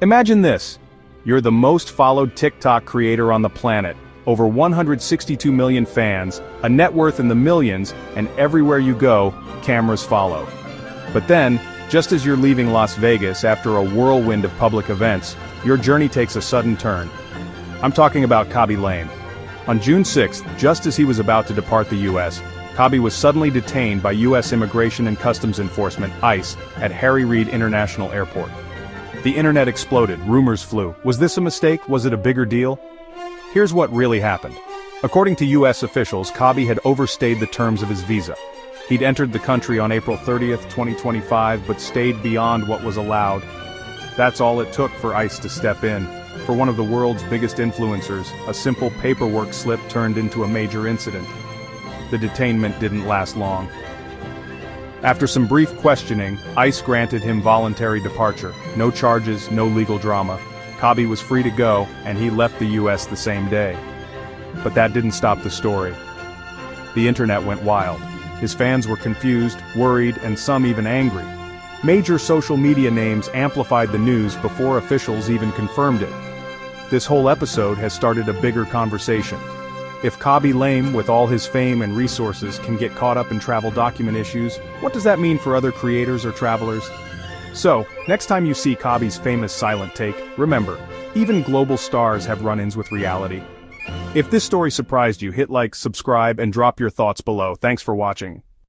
Imagine this. You're the most followed TikTok creator on the planet, over 162 million fans, a net worth in the millions, and everywhere you go, cameras follow. But then, just as you're leaving Las Vegas after a whirlwind of public events, your journey takes a sudden turn. I'm talking about Khaby Lame. On June 6th, just as he was about to depart the US, Khaby was suddenly detained by US Immigration and Customs Enforcement, ICE, at Harry Reid International Airport. The internet exploded, rumors flew. Was this a mistake? Was it a bigger deal? Here's what really happened. According to US officials, Khaby had overstayed the terms of his visa. He'd entered the country on April 30th, 2025, but stayed beyond what was allowed. That's all it took for ICE to step in. For one of the world's biggest influencers, a simple paperwork slip turned into a major incident. The detainment didn't last long. After some brief questioning, ICE granted him voluntary departure. No charges, no legal drama. Khaby was free to go, and he left the US the same day. But that didn't stop the story. The internet went wild. His fans were confused, worried, and some even angry. Major social media names amplified the news before officials even confirmed it. This whole episode has started a bigger conversation. If Khaby Lame, with all his fame and resources, can get caught up in travel document issues, what does that mean for other creators or travelers? So, next time you see Khaby's famous silent take, remember, even global stars have run-ins with reality. If this story surprised you, hit like, subscribe, and drop your thoughts below. Thanks for watching.